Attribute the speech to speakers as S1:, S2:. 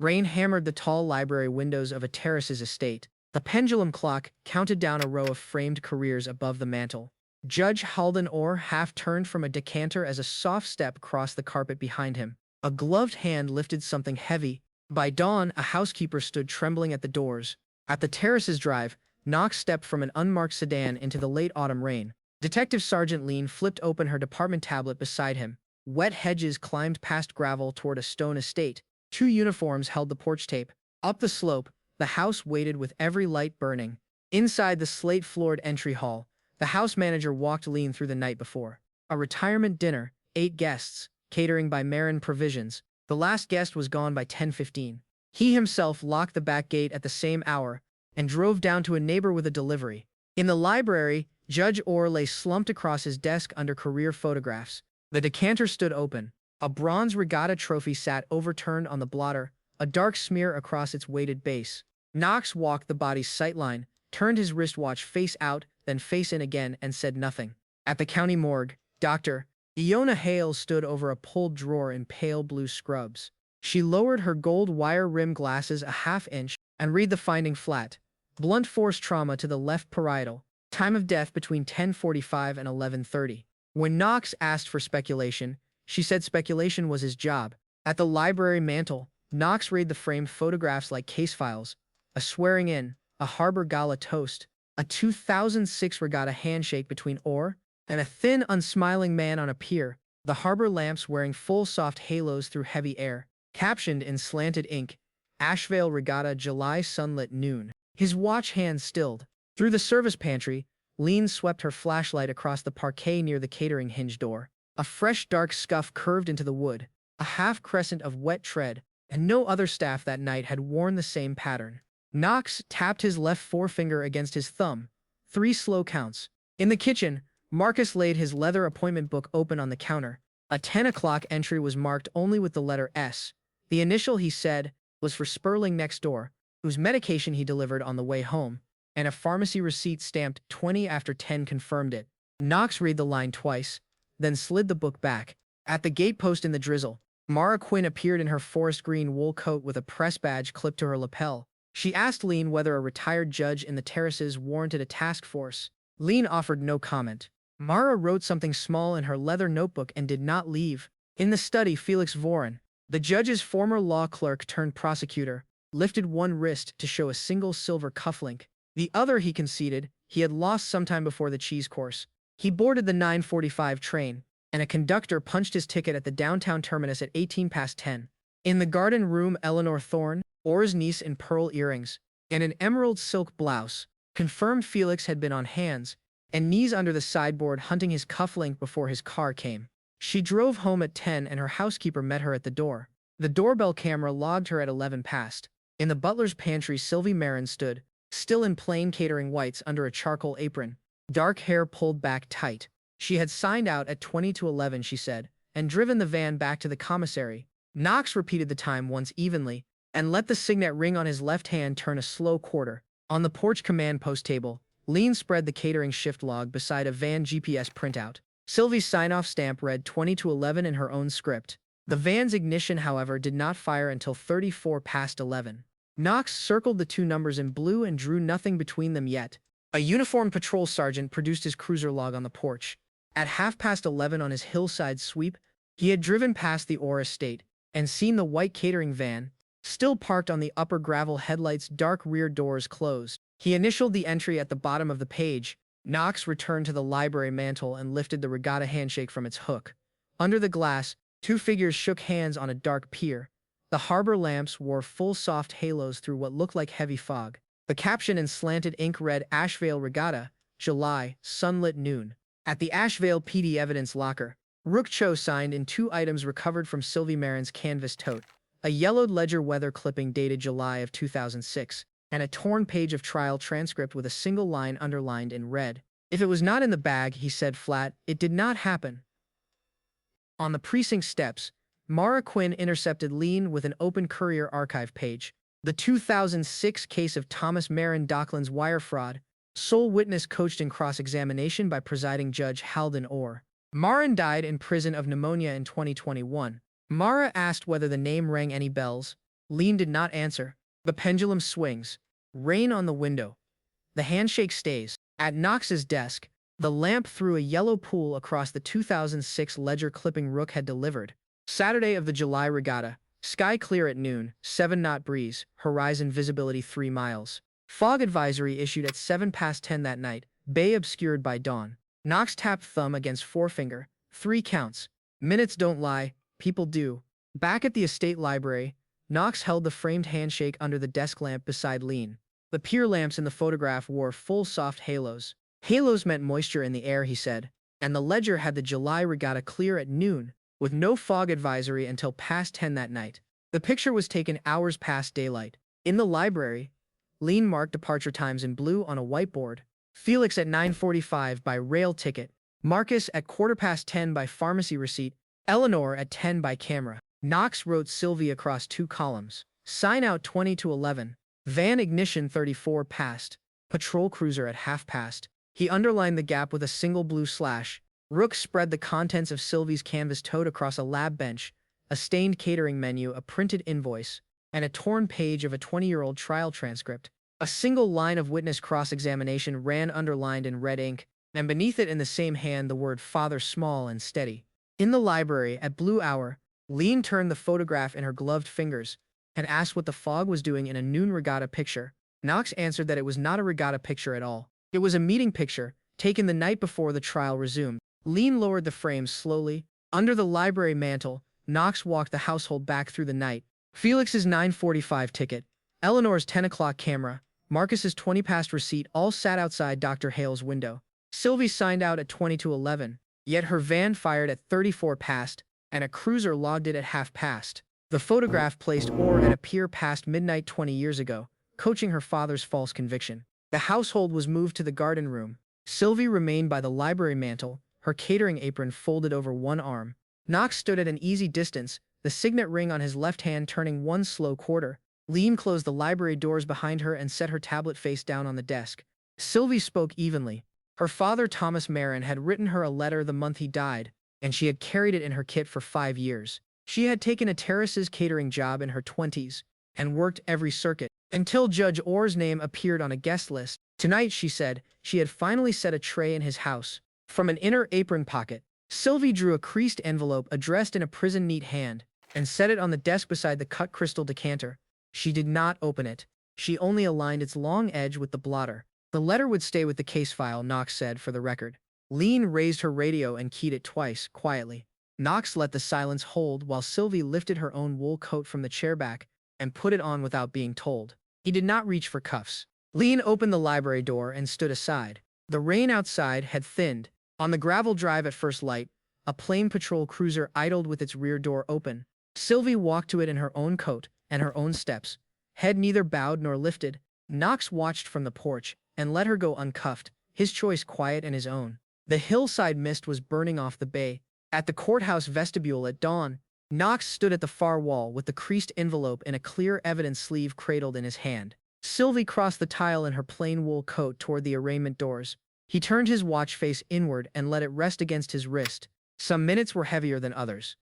S1: Rain hammered the tall library windows of a Terraces estate. The pendulum clock counted down a row of framed careers above the mantel. Judge Halden Orr half turned from a decanter as a soft step crossed the carpet behind him. A gloved hand lifted something heavy. By dawn, a housekeeper stood trembling at the doors. At the Terraces drive, Knox stepped from an unmarked sedan into the late autumn rain. Detective Sergeant Leen flipped open her department tablet beside him. Wet hedges climbed past gravel toward a stone estate. Two uniforms held the porch tape. Up the slope, the house waited with every light burning. Inside the slate-floored entry hall, the house manager walked Leen through the night before. A retirement dinner, 8 guests, catering by Marin Provisions. The last guest was gone by 10:15. He himself locked the back gate at the same hour and drove down to a neighbor with a delivery. In the library, Judge Orr lay slumped across his desk under career photographs. The decanter stood open. A bronze regatta trophy sat overturned on the blotter, a dark smear across its weighted base. Knox walked the body's sightline, turned his wristwatch face out, then face in again, and said nothing. At the county morgue, Dr. Iona Hale stood over a pulled drawer in pale blue scrubs. She lowered her gold wire-rimmed glasses a half-inch and read the finding flat. Blunt force trauma to the left parietal. Time of death between 10:45 and 11:30. When Knox asked for speculation, she said speculation was his job. At the library mantel, Knox read the framed photographs like case files. A swearing-in, a Harbor Gala toast, a 2006 regatta handshake between Orr and a thin, unsmiling man on a pier, the harbor lamps wearing full soft halos through heavy air. Captioned in slanted ink, Ashvale Regatta July sunlit noon. His watch hand stilled. Through the service pantry, Leen swept her flashlight across the parquet near the catering hinge door. A fresh dark scuff curved into the wood, a half-crescent of wet tread, and no other staff that night had worn the same pattern. Knox tapped his left forefinger against his thumb. 3 slow counts. In the kitchen, Marcus laid his leather appointment book open on the counter. A 10 o'clock entry was marked only with the letter S. The initial, he said, was for Sperling next door, whose medication he delivered on the way home, and a pharmacy receipt stamped 20 after 10 confirmed it. Knox read the line twice, then slid the book back. At the gatepost in the drizzle, Mara Quinn appeared in her forest green wool coat with a press badge clipped to her lapel. She asked Leen whether a retired judge in the Terraces warranted a task force. Leen offered no comment. Mara wrote something small in her leather notebook and did not leave. In the study, Felix Voren, the judge's former law clerk turned prosecutor, lifted one wrist to show a single silver cufflink. The other, he conceded, he had lost sometime before the cheese course. He boarded the 9:45 train, and a conductor punched his ticket at the downtown terminus at 18 past 10. In the garden room, Eleanor Thorne, Orr's niece in pearl earrings, and an emerald silk blouse, confirmed Felix had been on hands and knees under the sideboard hunting his cufflink before his car came. She drove home at 10 and her housekeeper met her at the door. The doorbell camera logged her at 11 past. In the butler's pantry, Sylvie Marin stood, still in plain catering whites under a charcoal apron, dark hair pulled back tight. She had signed out at 20 to 11, she said, and driven the van back to the commissary. Knox repeated the time once evenly, and let the signet ring on his left hand turn a slow quarter. On the porch command post table, Leen spread the catering shift log beside a van GPS printout. Sylvie's sign-off stamp read 20 to 11 in her own script. The van's ignition, however, did not fire until 34 past 11. Knox circled the 2 numbers in blue and drew nothing between them yet. A uniformed patrol sergeant produced his cruiser log on the porch. At 11:30 on his hillside sweep, he had driven past the Orr estate and seen the white catering van, still parked on the upper gravel, headlights, dark rear doors closed. He initialed the entry at the bottom of the page. Knox returned to the library mantel and lifted the regatta handshake from its hook. Under the glass, 2 figures shook hands on a dark pier. The harbor lamps wore full soft halos through what looked like heavy fog. The caption in slanted ink read, Ashvale Regatta, July, sunlit noon. At the Ashvale PD evidence locker, Rook Cho signed in 2 items recovered from Sylvie Marin's canvas tote: a yellowed ledger weather clipping dated July of 2006, and a torn page of trial transcript with a single line underlined in red. If it was not in the bag, he said flat, it did not happen. On the precinct steps, Mara Quinn intercepted Leen with an open Courier archive page. The 2006 case of Thomas Marin Dockland's wire fraud. Sole witness coached in cross-examination by presiding Judge Halden Orr. Marin died in prison of pneumonia in 2021. Mara asked whether the name rang any bells. Leen did not answer. The pendulum swings. Rain on the window. The handshake stays. At Knox's desk, the lamp threw a yellow pool across the 2006 ledger clipping Rook had delivered. Saturday of the July regatta. Sky clear at noon, 7-knot breeze, horizon visibility 3 miles. Fog advisory issued at 10:07 that night, bay obscured by dawn. Knox tapped thumb against forefinger. 3 counts. Minutes don't lie, people do. Back at the estate library, Knox held the framed handshake under the desk lamp beside Leen. The pier lamps in the photograph wore full soft halos. Halos meant moisture in the air, he said, and the ledger had the July regatta clear at noon, with no fog advisory until past 10 that night. The picture was taken hours past daylight. In the library, Leen marked departure times in blue on a whiteboard. Felix at 9:45 by rail ticket. Marcus at 10:15 by pharmacy receipt. Eleanor at 10 by camera. Knox wrote Sylvie across 2 columns. Sign out 20 to 11. Van ignition 34 past. Patrol cruiser at half past. He underlined the gap with a single blue slash. Rook spread the contents of Sylvie's canvas tote across a lab bench, a stained catering menu, a printed invoice, and a torn page of a 20-year-old trial transcript. A single line of witness cross-examination ran underlined in red ink, and beneath it in the same hand the word Father small and steady. In the library, at blue hour, Leen turned the photograph in her gloved fingers and asked what the fog was doing in a noon regatta picture. Knox answered that it was not a regatta picture at all. It was a meeting picture, taken the night before the trial resumed. Leen lowered the frame slowly. Under the library mantel, Knox walked the household back through the night. Felix's 9:45 ticket, Eleanor's 10 o'clock camera, Marcus's 20 past receipt all sat outside Dr. Hale's window. Sylvie signed out at 20 to 11, yet her van fired at 34 past, and a cruiser logged it at half past. The photograph placed Orr at a pier past midnight 20 years ago, coaching her father's false conviction. The household was moved to the garden room. Sylvie remained by the library mantel, her catering apron folded over one arm. Knox stood at an easy distance, the signet ring on his left hand turning 1 slow quarter. Leen closed the library doors behind her and set her tablet face down on the desk. Sylvie spoke evenly. Her father, Thomas Marin, had written her a letter the month he died, and she had carried it in her kit for 5 years. She had taken a Terraces catering job in her 20s and worked every circuit until Judge Orr's name appeared on a guest list. Tonight, she said, she had finally set a tray in his house. From an inner apron pocket, Sylvie drew a creased envelope addressed in a prison neat hand and set it on the desk beside the cut crystal decanter. She did not open it. She only aligned its long edge with the blotter. The letter would stay with the case file, Knox said for the record. Leen raised her radio and keyed it twice, quietly. Knox let the silence hold while Sylvie lifted her own wool coat from the chair back and put it on without being told. He did not reach for cuffs. Leen opened the library door and stood aside. The rain outside had thinned. On the gravel drive at first light, a plain patrol cruiser idled with its rear door open. Sylvie walked to it in her own coat and her own steps, head neither bowed nor lifted. Knox watched from the porch and let her go uncuffed, his choice quiet and his own. The hillside mist was burning off the bay. At the courthouse vestibule at dawn, Knox stood at the far wall with the creased envelope in a clear evidence sleeve cradled in his hand. Sylvie crossed the tile in her plain wool coat toward the arraignment doors. He turned his watch face inward and let it rest against his wrist. Some minutes were heavier than others.